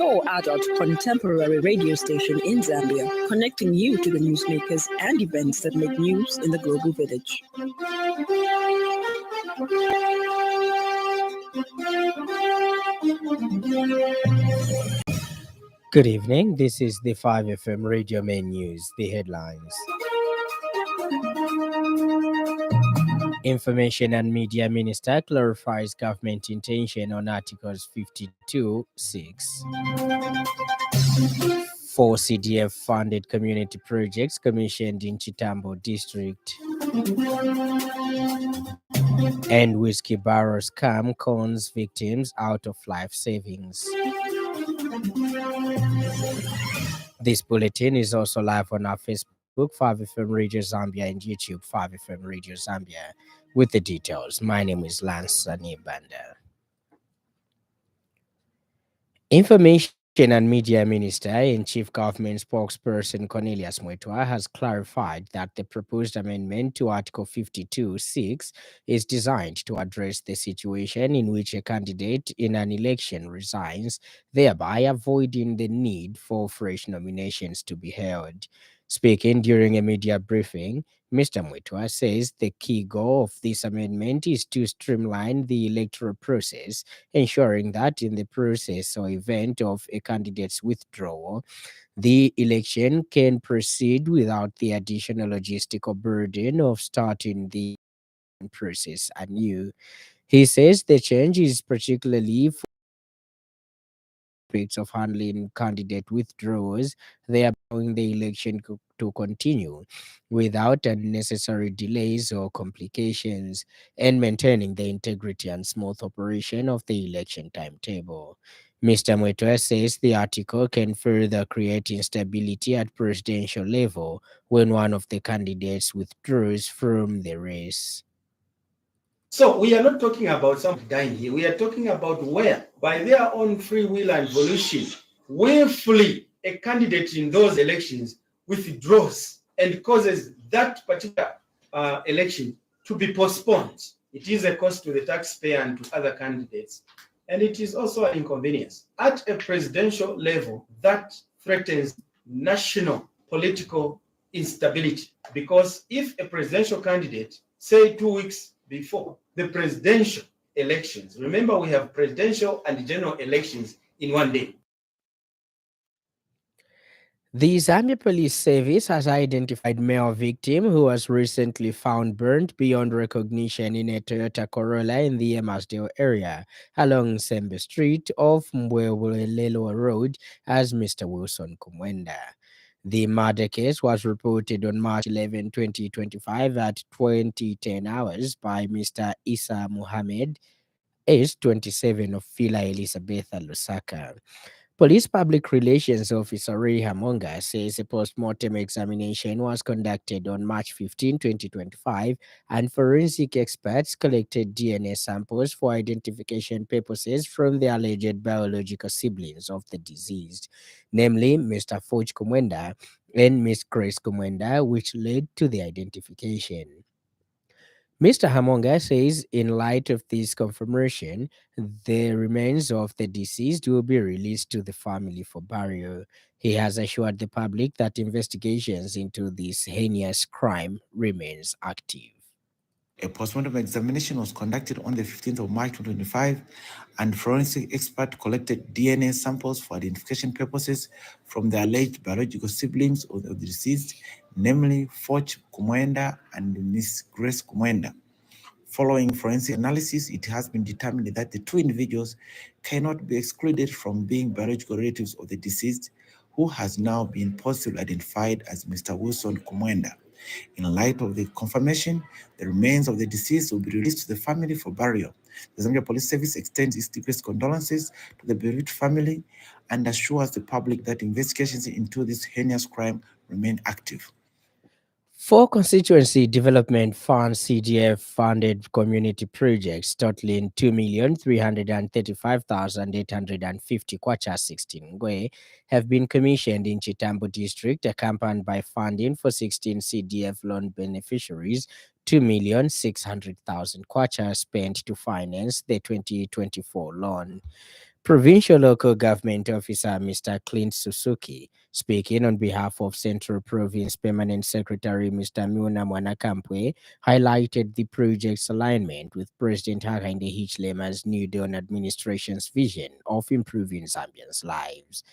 Your adult contemporary radio station in Zambia, connecting you to the newsmakers and events that make news in the global village. Good evening. This is the 5FM Radio Main News. The headlines. Information and Media Minister clarifies government intention on Articles 52(6). 4 CDF-funded community projects commissioned in Chitambo District. And whiskey barrel scam cons victims out of life savings. This bulletin is also live on our Facebook, 5FM Radio Zambia, and YouTube, 5FM Radio Zambia. With the details, my name is Lance Sannie. Information and Media Minister and Chief Government Spokesperson Cornelius Mwetwa has clarified that the proposed amendment to Article 52(6) is designed to address the situation in which a candidate in an election resigns, thereby avoiding the need for fresh nominations to be held. Speaking during a media briefing, Mr. Mwetwa says the key goal of this amendment is to streamline the electoral process, ensuring that in the process or event of a candidate's withdrawal, the election can proceed without the additional logistical burden of starting the process anew. He says the change is particularly for aspects of handling candidate withdrawals, thereby allowing the election to continue without unnecessary delays or complications, and maintaining the integrity and smooth operation of the election timetable. Mr. Mwetwa says the article can further create instability at presidential level when one of the candidates withdraws from the race. So we are not talking about somebody dying here. We are talking about where, by their own free will and volition, willfully a candidate in those elections withdraws and causes that particular election to be postponed. It is a cost to the taxpayer and to other candidates. And it is also an inconvenience. At a presidential level, that threatens national political instability. Because if a presidential candidate, say 2 weeks before the presidential elections, remember we have presidential and general elections in one day. The Zambia Police Service has identified male victim who was recently found burnt beyond recognition in a Toyota Corolla in the Emersdale area along Sembe Street off Mbwelelo Road as Mr. Wilson Kumwenda. The murder case was reported on March 11, 2025 at 2010 hours by Mr. Isa Muhammad, age 27, of Villa Elizabeth, Lusaka. Police Public Relations Officer Ray Hamonga says a post-mortem examination was conducted on March 15, 2025, and forensic experts collected DNA samples for identification purposes from the alleged biological siblings of the deceased, namely Mr. Forge Kumwenda and Miss Grace Kumwenda, which led to the identification. Mr. Hamonga says in light of this confirmation, the remains of the deceased will be released to the family for burial. He has assured the public that investigations into this heinous crime remains active. A postmortem examination was conducted on the 15th of March 2025, and forensic expert collected DNA samples for identification purposes from the alleged biological siblings of the deceased, namely Forge Kumwenda and Miss Grace Kumwenda. Following forensic analysis, it has been determined that the two individuals cannot be excluded from being biological relatives of the deceased, who has now been positively identified as Mr. Wilson Kumwenda. In light of the confirmation, the remains of the deceased will be released to the family for burial. The Zambia Police Service extends its deepest condolences to the bereaved family and assures the public that investigations into this heinous crime remain active. 4 Constituency Development Fund CDF-funded community projects totaling 2,335,850 kwacha 16 ngwe have been commissioned in Chitambo District, accompanied by funding for 16 CDF loan beneficiaries. 2,600,000 kwacha spent to finance the 2024 loan. Provincial Local Government Officer Mr. Clint Suzuki, speaking on behalf of Central Province Permanent Secretary Mr. Muna Mwanakampwe, highlighted the project's alignment with President Hakainde Hichilema's New Dawn administration's vision of improving Zambians' lives.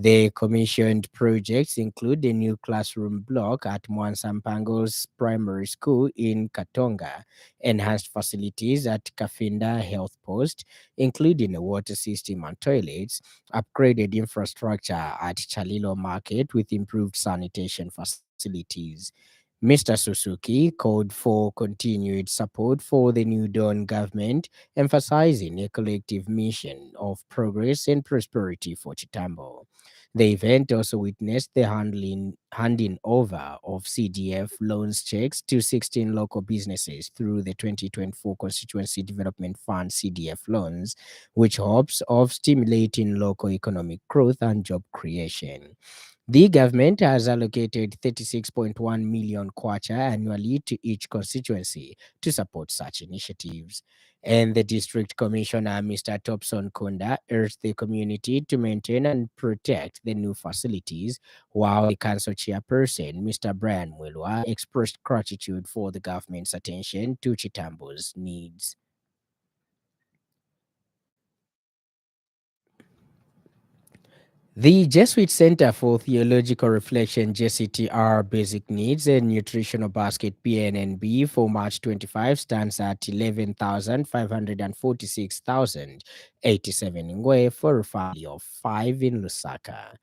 The commissioned projects include a new classroom block at Mwansampango's primary school in Katonga, enhanced facilities at Kafinda Health Post, including a water system and toilets, upgraded infrastructure at Chalilo Market with improved sanitation facilities. Mr. Suzuki called for continued support for the New Dawn government, emphasizing a collective mission of progress and prosperity for Chitambo. The event also witnessed the handing over of CDF loans checks to 16 local businesses through the 2024 Constituency Development Fund CDF loans, which hopes of stimulating local economic growth and job creation. The government has allocated 36.1 million kwacha annually to each constituency to support such initiatives. And the district commissioner, Mr. Topson Kunda, urged the community to maintain and protect the new facilities, while the council chairperson, Mr. Brian Mwilwa, expressed gratitude for the government's attention to Chitambo's needs. The Jesuit Center for Theological Reflection JCTR Basic Needs and Nutritional Basket BNNB for March 25 stands at 11,546,087 ngwe for a family of 5 in Lusaka.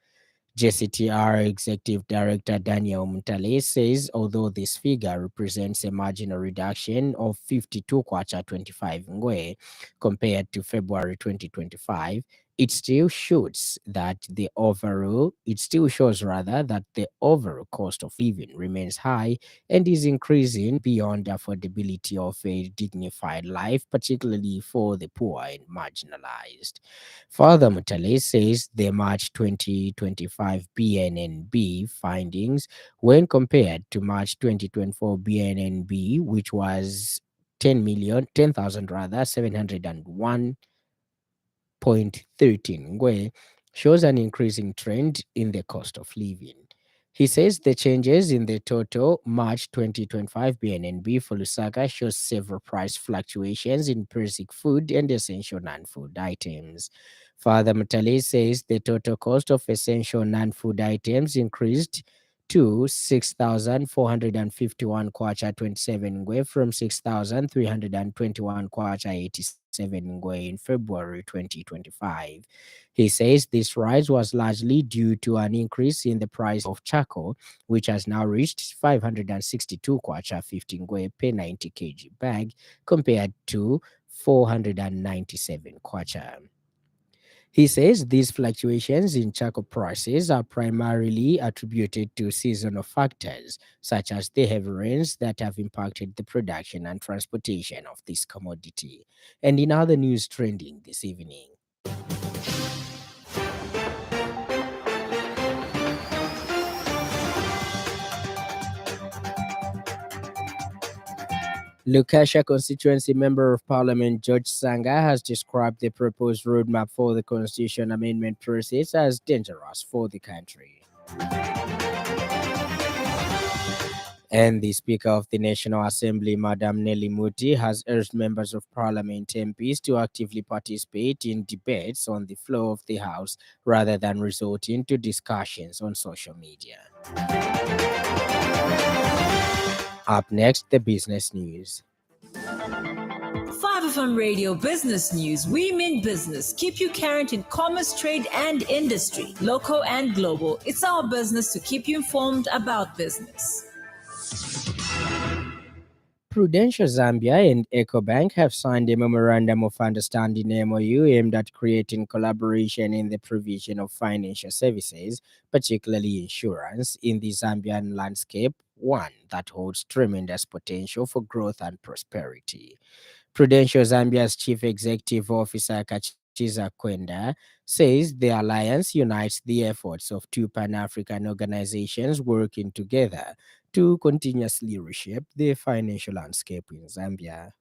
JCTR Executive Director Daniel Mutale says although this figure represents a marginal reduction of 52 kwacha 25 ngwe compared to February 2025, it still shows rather that the overall cost of living remains high and is increasing beyond affordability of a dignified life, particularly for the poor and marginalized. Further, Mutale says the March 2025 BNNB findings, when compared to March 2024 BNNB, which was 10,000 rather 701.13 ngwe, shows an increasing trend in the cost of living. He says the changes in the total March 2025 BNNB for Lusaka shows several price fluctuations in basic food and essential non-food items. Further, Mutale says the total cost of essential non-food items increased to 6,451 kwacha 27 ngwe from 6,321 kwacha 87 ngwe in February 2025. He says this rise was largely due to an increase in the price of charcoal, which has now reached 562 kwacha 15 ngwe per 90 kg bag compared to 497 kwacha. He says these fluctuations in charcoal prices are primarily attributed to seasonal factors, such as the heavy rains that have impacted the production and transportation of this commodity. And in other news trending this evening, Lukasha constituency member of parliament George Sanga has described the proposed roadmap for the constitution amendment process as dangerous for the country. And the Speaker of the National Assembly, Madam Nelly Muti, has urged members of Parliament MPs to actively participate in debates on the floor of the House rather than resorting to discussions on social media. Up next, the business news. 5FM Radio Business News. We mean business. Keep you current in commerce, trade, and industry, local and global. It's our business to keep you informed about business. Prudential Zambia and EcoBank have signed a memorandum of understanding MOU aimed at creating collaboration in the provision of financial services, particularly insurance, in the Zambian landscape, one that holds tremendous potential for growth and prosperity. Prudential Zambia's Chief Executive Officer Kachiza Kwenda says the alliance unites the efforts of two Pan-African organizations working together to continuously reshape the financial landscape in Zambia.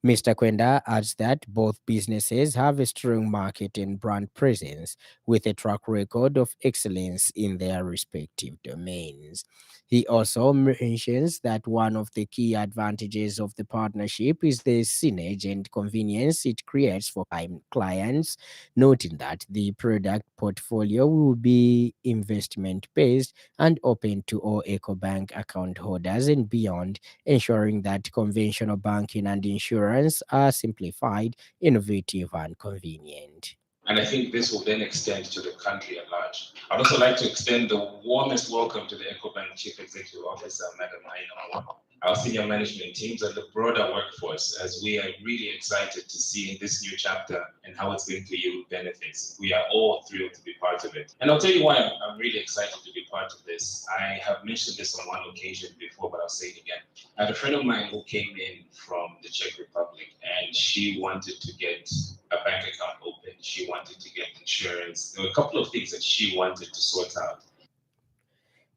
Mr. Kwenda adds that both businesses have a strong market and brand presence with a track record of excellence in their respective domains. He also mentions that one of the key advantages of the partnership is the synergy and convenience it creates for clients, noting that the product portfolio will be investment based and open to all EcoBank account holders and beyond, ensuring that conventional banking and insurance are simplified, innovative, and convenient. And I think this will then extend to the country at large. I'd also like to extend the warmest welcome to the EcoBank Chief Executive Officer, Madam Aina, our senior management teams, and the broader workforce, as we are really excited to see in this new chapter and how it's going to yield benefits. We are all thrilled to be part of it. And I'll tell you why I'm really excited to be part of this. I have mentioned this on one occasion before, but I'll say it again. I had a friend of mine who came in from the Czech Republic, and she wanted to get a bank account open. She wanted to get insurance. There were a couple of things that she wanted to sort out.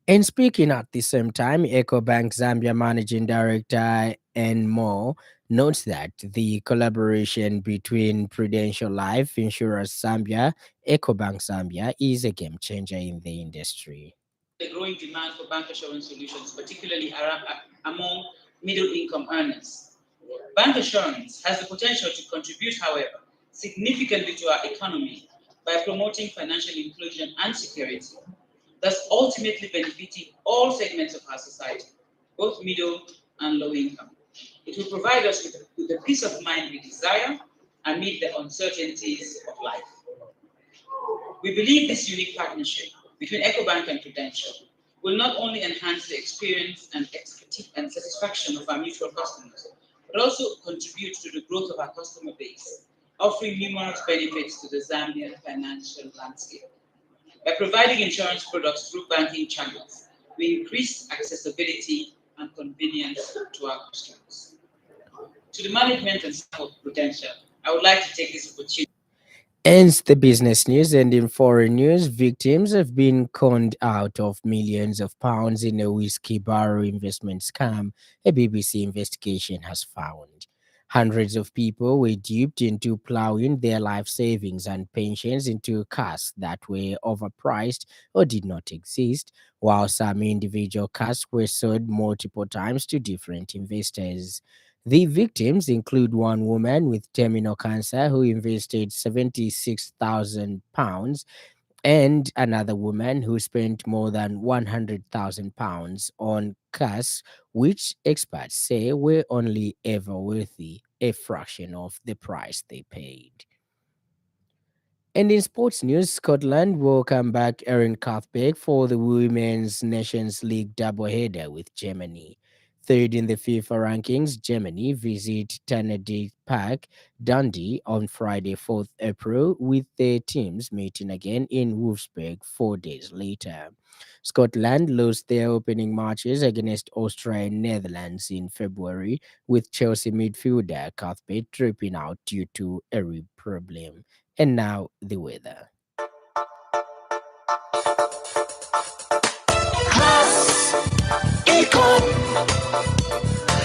And speaking at the same time, EcoBank Zambia Managing Director and Mo notes that the collaboration between Prudential Life Insurance Zambia, EcoBank Zambia is a game changer in the industry. The growing demand for bank assurance solutions, particularly among middle-income earners. Bank assurance has the potential to contribute, however, significantly to our economy by promoting financial inclusion and security, thus ultimately benefiting all segments of our society, both middle and low income. It will provide us with the peace of mind we desire amid the uncertainties of life. We believe this unique partnership between EcoBank and Prudential will not only enhance the experience and expertise and satisfaction of our mutual customers, but also contribute to the growth of our customer base, offering numerous benefits to the Zambian financial landscape. By providing insurance products through banking channels, we increase accessibility and convenience to our customers. To the management and staff of Prudential, I would like to take this opportunity. Ends the business news, and in foreign news, victims have been conned out of millions of pounds in a whiskey barrel investment scam, a BBC investigation has found. Hundreds of people were duped into plowing their life savings and pensions into casks that were overpriced or did not exist, while some individual casks were sold multiple times to different investors. The victims include one woman with terminal cancer who invested £76,000 and another woman who spent more than £100,000 on casks, which experts say were only ever worthy a fraction of the price they paid. And in sports news, Scotland will come back Erin Cuthbert for the Women's Nations League doubleheader with Germany. Third in the FIFA rankings, Germany visit Trinity Park, Dundee on Friday, 4th April, with their teams meeting again in Wolfsburg 4 days later. Scotland lost their opening matches against Austria and Netherlands in February, with Chelsea midfielder Cuthbert tripping out due to a rib problem. And now the weather.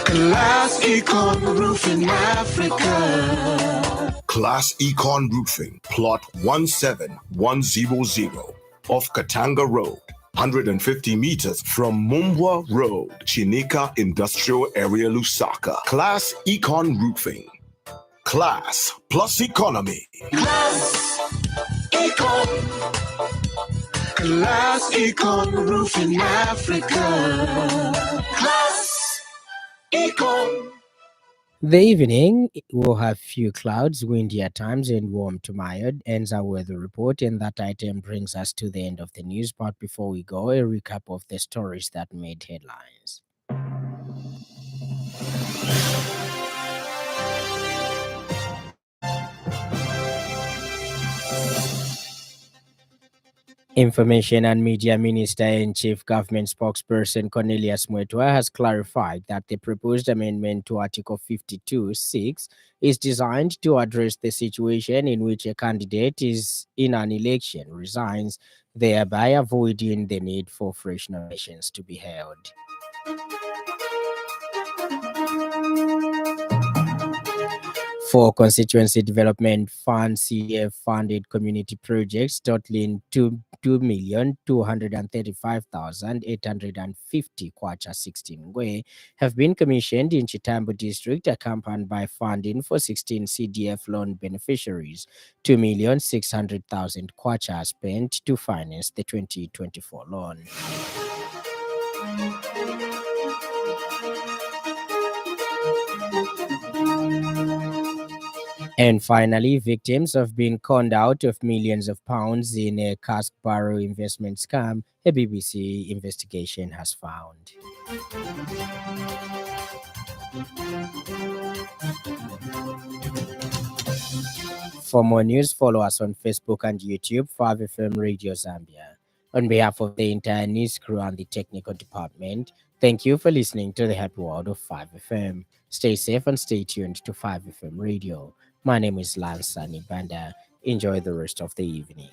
Class Econ Roofing Africa. Class Econ Roofing, plot 17100 off Katanga Road, 150 meters from Mumbwa Road, Chinika Industrial Area, Lusaka. Class Econ Roofing. Class plus economy. Class Econ. Class Econ Roofing Africa. Class Econ. The evening will have few clouds, windy at times, and warm to mild. Ends our weather report, and that item brings us to the end of the news. But before we go, a recap of the stories that made headlines. Information and Media Minister and Chief Government Spokesperson Cornelius Mwetwa has clarified that the proposed amendment to Article 52(6) is designed to address the situation in which a candidate is in an election resigns, thereby avoiding the need for fresh nominations to be held. For Constituency Development Fund, CDF funded community projects totaling 2,235,850 kwacha 16 ngwe have been commissioned in Chitambo district, accompanied by funding for 16 CDF loan beneficiaries. 2,600,000 kwacha spent to finance the 2024 loan. And finally, victims have been conned out of millions of pounds in a cask barrel investment scam, a BBC investigation has found. For more news, follow us on Facebook and YouTube, 5FM Radio Zambia. On behalf of the entire news crew and the technical department, thank you for listening to the Happy World of 5FM. Stay safe and stay tuned to 5FM Radio. My name is Lance Sannie. Enjoy the rest of the evening.